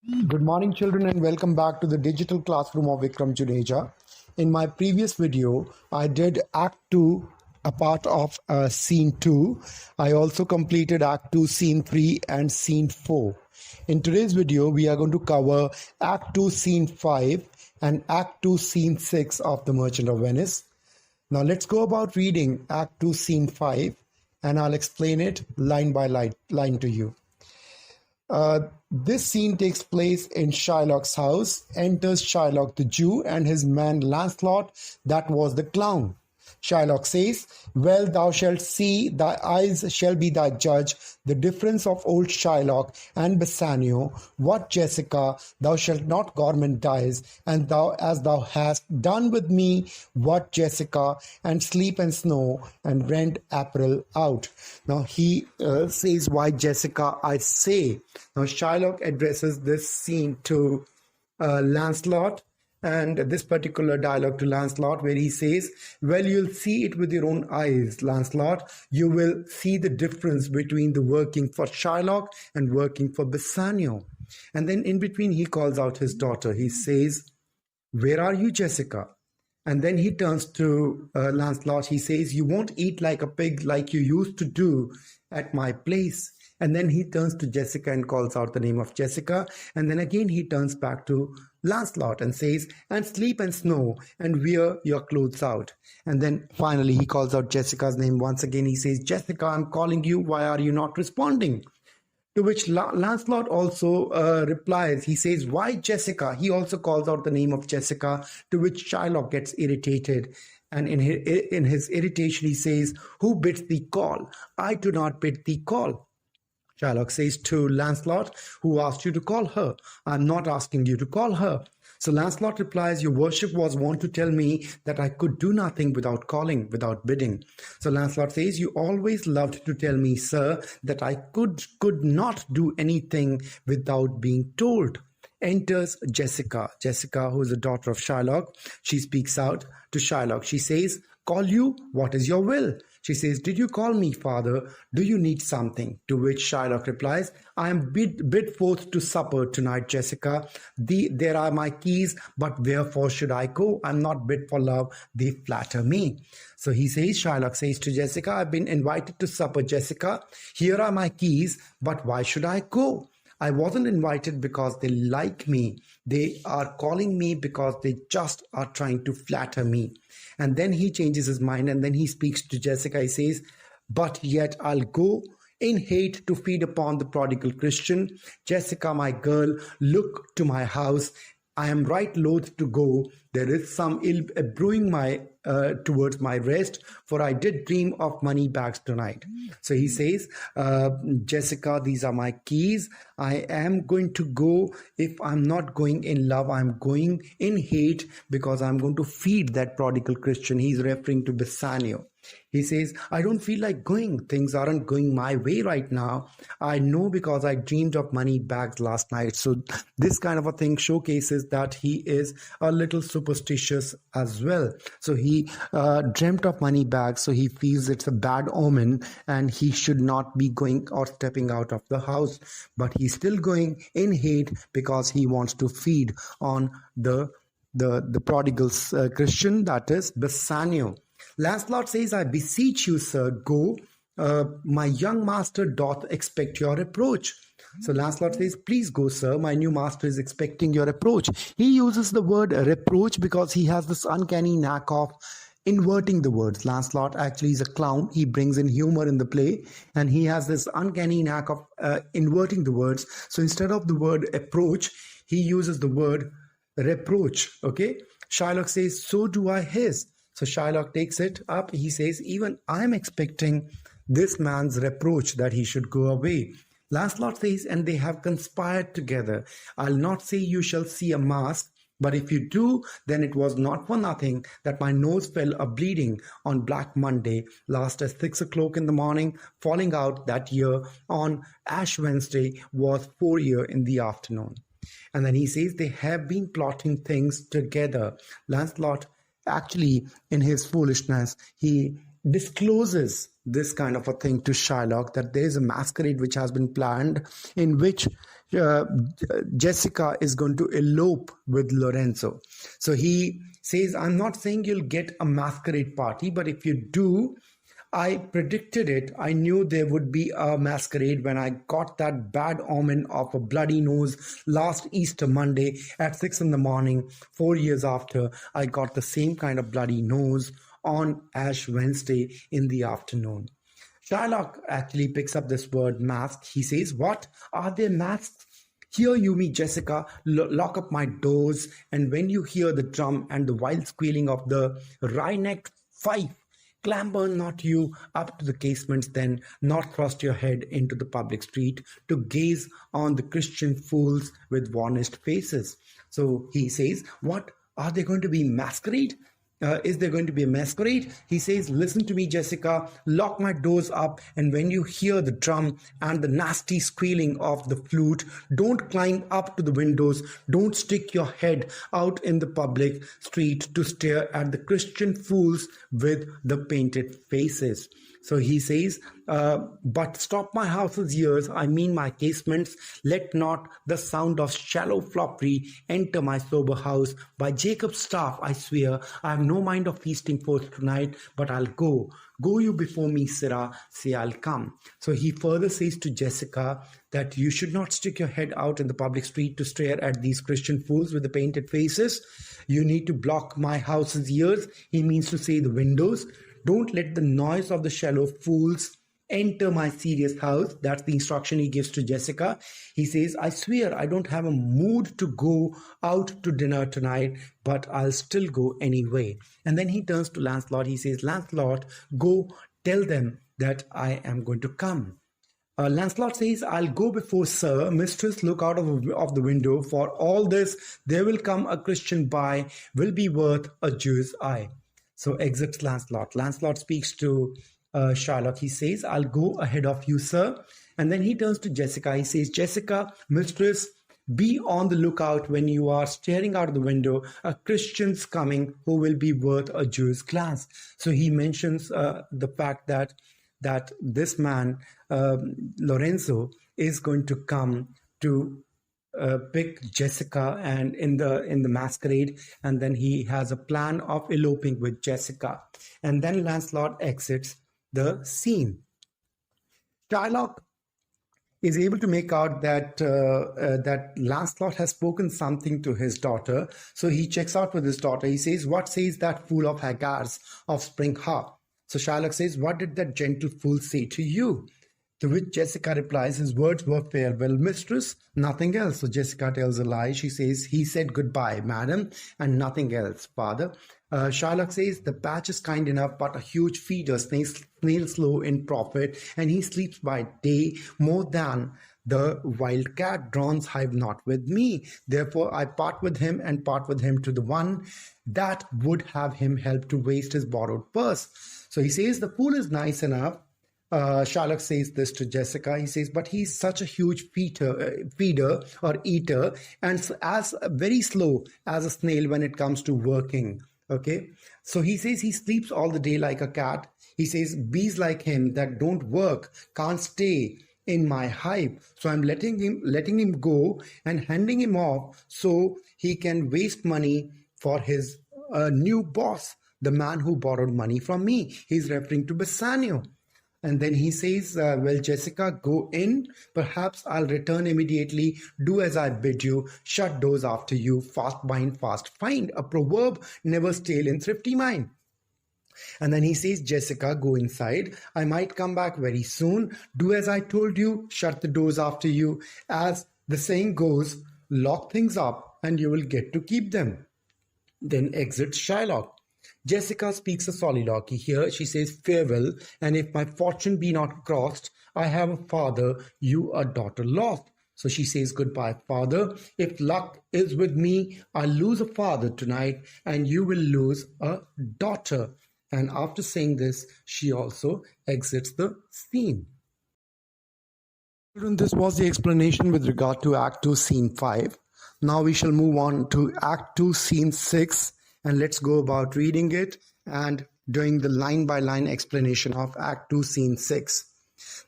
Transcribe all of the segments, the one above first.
Good morning, children, and welcome back to the digital classroom of Vikram Juneja. In my previous video, I did Act 2, a part of Scene 2. I also completed Act 2, Scene 3, and Scene 4. In today's video, we are going to cover Act 2, Scene 5, and Act 2, Scene 6 of The Merchant of Venice. Now, let's go about reading Act 2, Scene 5, and I'll explain it line by line to you. This scene takes place in Shylock's house. Enters Shylock the Jew and his man Lancelot, that was the clown. Shylock says, "Well, thou shalt see, thy eyes shall be thy judge, the difference of old Shylock and Bassanio. What, Jessica, thou shalt not gormandize, and thou as thou hast done with me, what, Jessica, and sleep and snow, and rend apparel out." Now he says, "Why, Jessica, I say." Now Shylock addresses this scene to Lancelot, and this particular dialogue to Lancelot, where he says, "Well, you'll see it with your own eyes, Lancelot. You will see the difference between the working for Shylock and working for Bassanio." And then in between, he calls out his daughter. He says, "Where are you, Jessica?" And then he turns to Lancelot. He says, "You won't eat like a pig like you used to do at my place." And then he turns to Jessica and calls out the name of Jessica. And then again he turns back to Lancelot and says, "And sleep and snow, and wear your clothes out." And then finally he calls out Jessica's name once again. He says, "Jessica, I'm calling you. Why are you not responding?" To which Lancelot also replies. He says, "Why, Jessica?" He also calls out the name of Jessica, to which Shylock gets irritated. And in his irritation, he says, "Who bids thee call? I do not bid thee call." Shylock says to Lancelot, "Who asked you to call her? I'm not asking you to call her." So Lancelot replies, "Your worship was wont to tell me that I could do nothing without calling, without bidding." So Lancelot says, "You always loved to tell me, sir, that I could not do anything without being told." Enters Jessica. Jessica, who is the daughter of Shylock, she speaks out to Shylock. She says, "Call you? What is your will?" She says, "Did you call me, father? Do you need something?" To which Shylock replies, "I am bid forth to supper tonight, Jessica. There are my keys, but wherefore should I go? I'm not bid for love, they flatter me." So he says, Shylock says to Jessica, "I've been invited to supper, Jessica. Here are my keys, but why should I go? I wasn't invited because they like me. They are calling me because they just are trying to flatter me." And then he changes his mind and then he speaks to Jessica. He says, "But yet I'll go in hate to feed upon the prodigal Christian. Jessica, my girl, look to my house. I am right loath to go. There is some ill brewing towards my rest, for I did dream of money bags tonight." So he says, "Jessica, these are my keys. I am going to go. If I'm not going in love, I'm going in hate, because I'm going to feed that prodigal Christian." He's referring to Bassanio. He says, "I don't feel like going. Things aren't going my way right now. I know because I dreamed of money bags last night." So this kind of a thing showcases that he is a little superstitious as well. So he dreamt of money bags, so he feels it's a bad omen and he should not be going or stepping out of the house. But he's still going in hate because he wants to feed on the prodigal Christian, that is Bassanio. Lancelot says, "I beseech you, sir, go. My young master doth expect your approach." So Lancelot says, "Please go, sir. My new master is expecting your approach." He uses the word reproach because he has this uncanny knack of inverting the words. Lancelot actually is a clown. He brings in humor in the play, and he has this uncanny knack of inverting the words. So instead of the word approach, he uses the word reproach. Okay. Shylock says, "So do I his." So Shylock takes it up. He says, "Even I'm expecting this man's reproach that he should go away." Lancelot says, "And they have conspired together. I'll not say you shall see a mask, but if you do, then it was not for nothing that my nose fell a-bleeding on Black Monday last at 6 o'clock in the morning, falling out that year on Ash Wednesday was 4 year in the afternoon." And then he says, "They have been plotting things together." Lancelot actually, in his foolishness, he discloses this kind of a thing to Shylock, that there is a masquerade which has been planned in which uh, Jessica is going to elope with Lorenzo. So he says, I'm not saying you'll get a masquerade party, but if you do, I predicted it. I knew there would be a masquerade when I got that bad omen of a bloody nose last Easter Monday at 6 in the morning. 4 years after, I got the same kind of bloody nose on Ash Wednesday in the afternoon. Shylock actually picks up this word mask. He says, what? Are there masks? Here you me, Jessica, lock up my doors, and when you hear the drum and the wild squealing of the wry-necked fife, clamber not you up to the casements then, nor thrust your head into the public street to gaze on the Christian fools with varnished faces. So he says, what? Are they going to be masquerade? Is there going to be a masquerade? He says, listen to me, Jessica, lock my doors up, and when you hear the drum and the nasty squealing of the flute, don't climb up to the windows, don't stick your head out in the public street to stare at the Christian fools with the painted faces. So he says, but stop my house's ears, I mean my casements, let not the sound of shallow foppery enter my sober house. By Jacob's staff, I swear, I have no mind of feasting forth tonight, but I'll go. Go you before me, Sirrah, say I'll come. So he further says to Jessica that you should not stick your head out in the public street to stare at these Christian fools with the painted faces. You need to block my house's ears. He means to say the windows. Don't let the noise of the shallow fools enter my serious house. That's the instruction he gives to Jessica. He says, I swear I don't have a mood to go out to dinner tonight, but I'll still go anyway. And then he turns to Lancelot. He says, Lancelot, go tell them that I am going to come. Lancelot says, I'll go before Sir. Mistress, look out of the window. For all this, there will come a Christian by, will be worth a Jew's eye. So exits Lancelot. Lancelot speaks to Shylock. He says, I'll go ahead of you, sir. And then he turns to Jessica. He says, Jessica, mistress, be on the lookout when you are staring out of the window. A Christian's coming who will be worth a Jew's glance. So he mentions the fact that this man, Lorenzo, is going to come to pick Jessica and in the masquerade, and then he has a plan of eloping with Jessica. And then Lancelot exits the scene. Shylock is able to make out that Lancelot has spoken something to his daughter. So he checks out with his daughter. He says, what says that fool of Hagar's offspring her? So Shylock says, what did that gentle fool say to you? To which Jessica replies, his words were farewell, mistress, nothing else. So Jessica tells a lie. She says, he said goodbye, madam, and nothing else, father. Shylock says, the patch is kind enough, but a huge feeder, snail slow in profit, and he sleeps by day more than the wild cat. Drawn's hive not with me. Therefore, I part with him and part with him to the one that would have him help to waste his borrowed purse. So he says, the fool is nice enough. Shylock says this to Jessica. He says, but he's such a huge feeder or eater, and as very slow as a snail when it comes to working. Okay, so he says he sleeps all the day like a cat. He says bees like him that don't work can't stay in my hive, so I'm letting him go and handing him off so he can waste money for his new boss, the man who borrowed money from me. He's referring to Bassanio. And then he says, well, Jessica, go in. Perhaps I'll return immediately. Do as I bid you. Shut doors after you. Fast bind, fast find. A proverb never stale in thrifty mind. And then he says, Jessica, go inside. I might come back very soon. Do as I told you. Shut the doors after you. As the saying goes, lock things up and you will get to keep them. Then exits Shylock. Jessica speaks a soliloquy here. She says, farewell, and if my fortune be not crossed, I have a father, you a daughter lost. So she says, goodbye, father. If luck is with me, I'll lose a father tonight, and you will lose a daughter. And after saying this, she also exits the scene. This was the explanation with regard to Act 2, Scene 5. Now we shall move on to Act 2, Scene 6. And let's go about reading it and doing the line-by-line explanation of Act 2, Scene 6.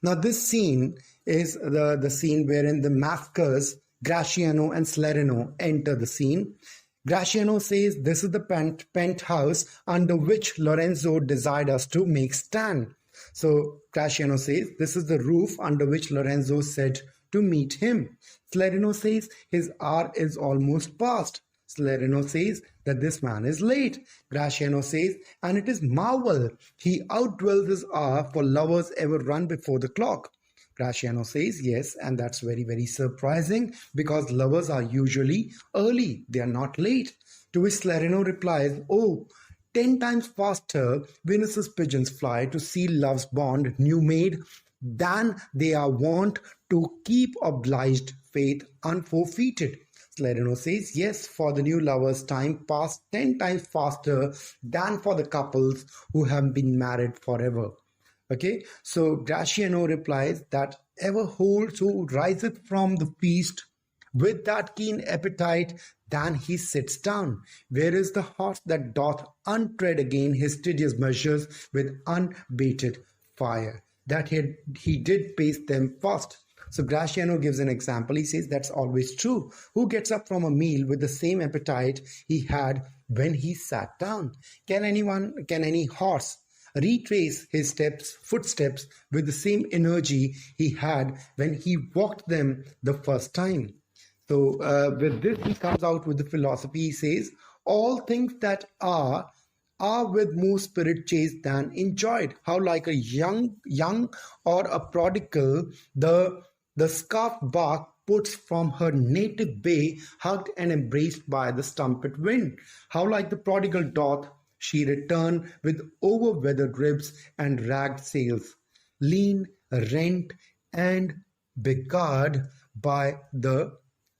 Now, this scene is the scene wherein the maskers, Graciano and Salerno, enter the scene. Graciano says this is the penthouse under which Lorenzo desired us to make stand. So Graciano says this is the roof under which Lorenzo said to meet him. Salerno says his hour is almost past. Salerno says that this man is late. Graciano says, and it is marvel he outdwells his hour, for lovers ever run before the clock. Graciano says, yes, and that's very, very surprising because lovers are usually early. They are not late. To which Salerno replies, oh, 10 times faster Venus's pigeons fly to see love's bond new made than they are wont to keep obliged faith unforfeited. Salerno says, yes, for the new lovers time passed 10 times faster than for the couples who have been married forever. Okay, so Graciano replies that ever holds who riseth from the feast with that keen appetite, than he sits down. Where is the horse that doth untread again his tedious measures with unabated fire? That he did pace them fast. So Graciano gives an example. He says that's always true. Who gets up from a meal with the same appetite he had when he sat down? Can any horse retrace his footsteps with the same energy he had when he walked them the first time? So with this, he comes out with the philosophy. He says, all things that are with more spirit chased than enjoyed. How like a young or a prodigal, the scarf bark puts from her native bay, hugged and embraced by the strumpet wind. How like the prodigal doth she return with over-weathered ribs and ragged sails, lean, rent, and beggared by the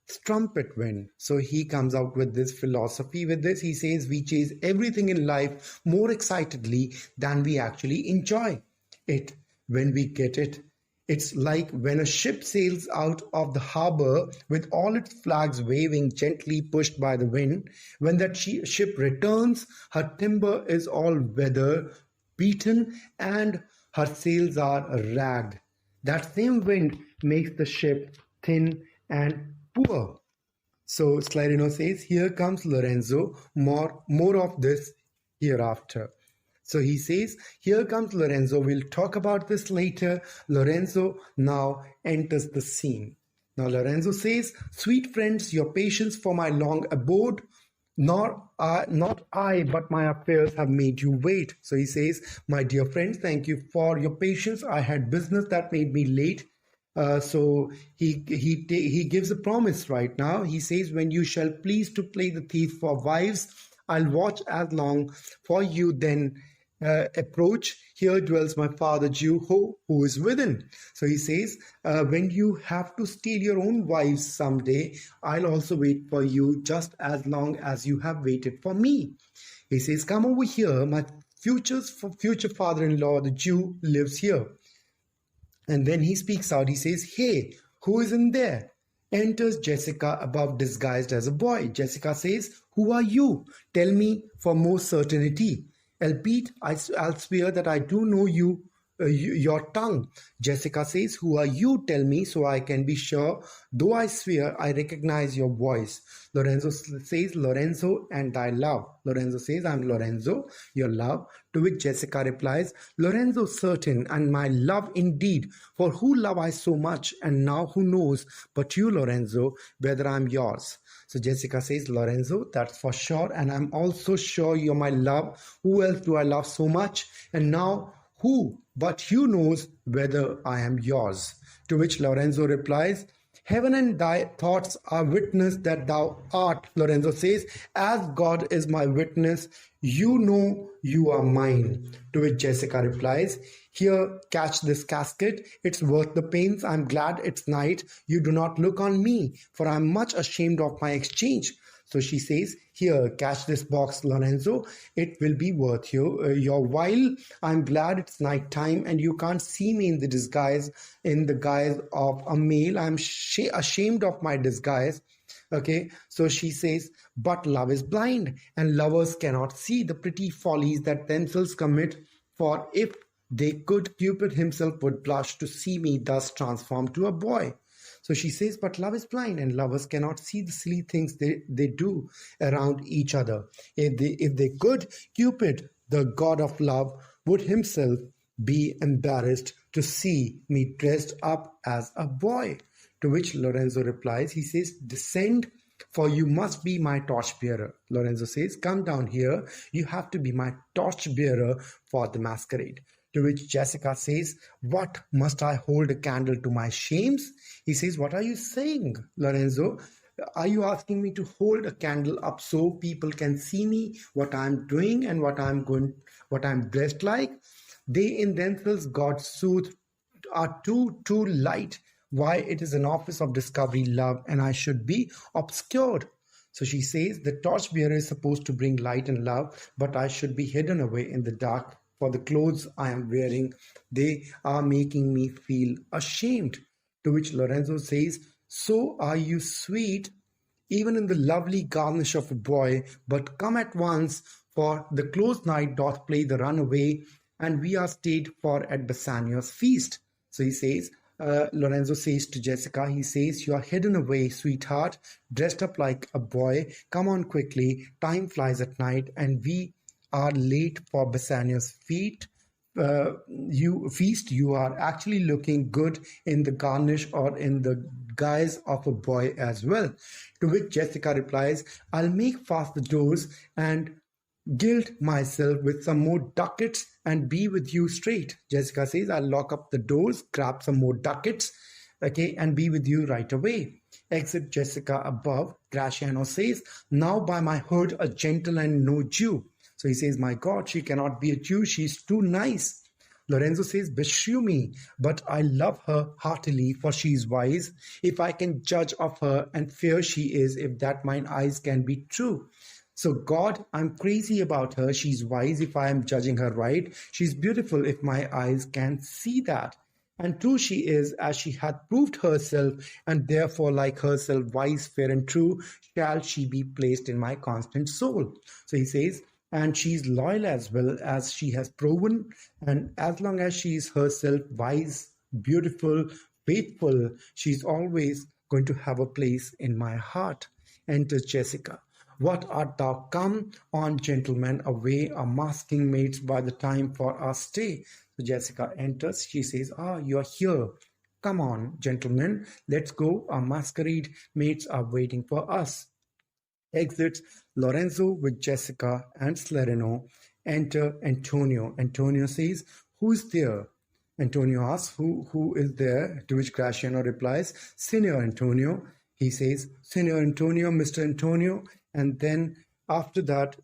strumpet wind. So he comes out with this philosophy. With this, he says we chase everything in life more excitedly than we actually enjoy it when we get it. It's like when a ship sails out of the harbor with all its flags waving, gently pushed by the wind. When that ship returns, her timber is all weather beaten and her sails are ragged. That same wind makes the ship thin and poor. So Salerno says, here comes Lorenzo, more of this hereafter. So he says, here comes Lorenzo. We'll talk about this later. Lorenzo now enters the scene. Now Lorenzo says, sweet friends, your patience for my long abode, not I, but my affairs have made you wait. So he says, my dear friends, thank you for your patience. I had business that made me late. So he gives a promise right now. He says, when you shall please to play the thief for wives, I'll watch as long for you then approach. Here dwells my father Jew who is within. So he says, when you have to steal your own wives someday, I'll also wait for you just as long as you have waited for me. He says, come over here. My future father-in-law, the Jew, lives here. And then he speaks out. He says, hey, who is in there? Enters Jessica, above disguised as a boy. Jessica says, who are you? Tell me for more certainty. Albeit, I'll swear that I do know you, your tongue. Jessica says, who are you? Tell me so I can be sure. Though I swear, I recognize your voice. Lorenzo says, Lorenzo and thy love. Lorenzo says, I'm Lorenzo, your love. To which Jessica replies, Lorenzo certain, and my love indeed. For who love I so much, and now who knows but you, Lorenzo, whether I'm yours? So Jessica says, Lorenzo, that's for sure. And I'm also sure you're my love. Who else do I love so much? And now who but you knows whether I am yours? To which Lorenzo replies, heaven and thy thoughts are witness that thou art. Lorenzo says, as God is my witness, you know you are mine. To which Jessica replies, here, catch this casket. It's worth the pains. I'm glad it's night. You do not look on me, for I'm much ashamed of my exchange. So she says, here, catch this box, Lorenzo. It will be worth your while. I'm glad it's night time and you can't see me in the guise of a male. I'm ashamed of my disguise. Okay, so she says, but love is blind, and lovers cannot see the pretty follies that themselves commit. For if they could, Cupid himself would blush to see me thus transformed to a boy. So she says, but love is blind, and lovers cannot see the silly things they do around each other. If they could, Cupid, the god of love, would himself be embarrassed to see me dressed up as a boy. To which Lorenzo replies, he says, descend, for you must be my torchbearer. Lorenzo says, come down here, you have to be my torchbearer for the masquerade. To which Jessica says, what, must I hold a candle to my shames? He says, what are you saying, Lorenzo? Are you asking me to hold a candle up so people can see me, what I'm doing and what I'm dressed like? They in themselves, God soothed, are too light. Why, it is an office of discovery, love, and I should be obscured. So she says, the torchbearer is supposed to bring light and love, but I should be hidden away in the dark, for the clothes I am wearing, they are making me feel ashamed. To which Lorenzo says, so are you sweet, even in the lovely garnish of a boy, but come at once, for the close night doth play the runaway, and we are stayed for at Bassanio's feast. So he says, Lorenzo says to Jessica, he says, you are hidden away, sweetheart, dressed up like a boy. Come on quickly, time flies at night, and we are late for Bassanio's feast. You are actually looking good in the garnish or in the guise of a boy as well. To which Jessica replies, I'll make fast the doors and gild myself with some more ducats and be with you straight. Jessica says, I'll lock up the doors, grab some more ducats, okay, and be with you right away. Exit Jessica above. Graciano says, now by my hood, a gentle and no Jew. So he says, my God, she cannot be a Jew. She's too nice. Lorenzo says, beshrew me, but I love her heartily, for she is wise. If I can judge of her, and fair she is, if that mine eyes can be true. So God, I'm crazy about her. She's wise if I am judging her right. She's beautiful if my eyes can see that. And true she is, as she hath proved herself, and therefore like herself wise, fair and true, shall she be placed in my constant soul. So he says, and she's loyal as well, as she has proven, and as long as she is herself wise, beautiful, faithful, she's always going to have a place in my heart. Enters Jessica. What art thou come on, gentlemen, away, are masking mates by the time for our stay. So Jessica enters. She says, you are here. Come on, gentlemen, let's go. Our masquerade mates are waiting for us. Exits Lorenzo with Jessica and Salerno. Enter Antonio. Antonio says, who's there? Antonio asks, who is there? To which Graciano replies, Signor Antonio. He says, Signor Antonio, Mr. Antonio. And then after that,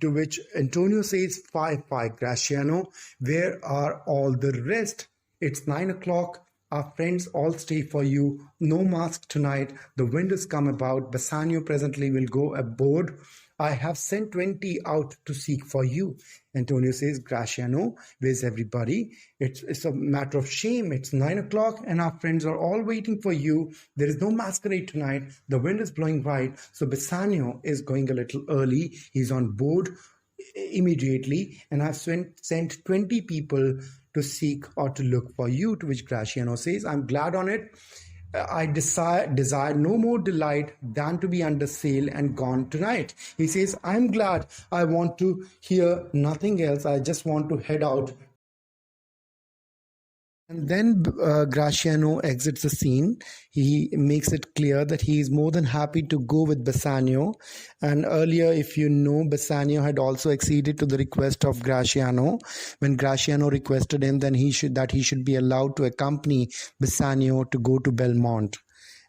to which Antonio says, Fie, Graciano, where are all the rest? It's 9 o'clock. Our friends all stay for you. No mask tonight. The wind has come about. Bassanio presently will go aboard. I have sent 20 out to seek for you. Antonio says, Graciano, where's everybody? It's a matter of shame. It's 9 o'clock and our friends are all waiting for you. There is no masquerade tonight. The wind is blowing right. So Bassanio is going a little early. He's on board immediately, and I've sent 20 people to seek or to look for you. To which Graciano says, I'm glad on it. I desire no more delight than to be under sail and gone tonight. He says, I'm glad. I want to hear nothing else. I just want to head out. And then Graciano exits the scene. He makes it clear that he is more than happy to go with Bassanio. And earlier, if you know, Bassanio had also acceded to the request of Graciano. When Graciano requested him, then he should be allowed to accompany Bassanio to go to Belmont.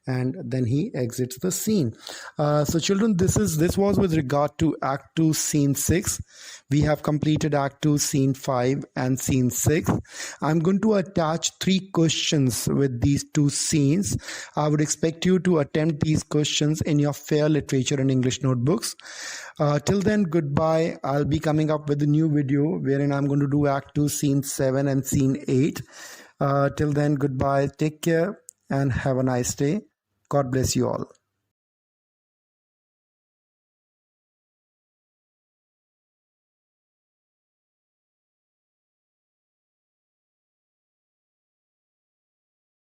And then he exits the scene. So children, this was with regard to Act 2, Scene 6. We have completed Act 2, Scene 5 and Scene 6. I'm going to attach 3 questions with these 2 scenes. I would expect you to attempt these questions in your fair literature and English notebooks. Till then, goodbye. I'll be coming up with a new video wherein I'm going to do Act 2, Scene 7 and Scene 8. Till then, goodbye. Take care and have a nice day. God bless you all.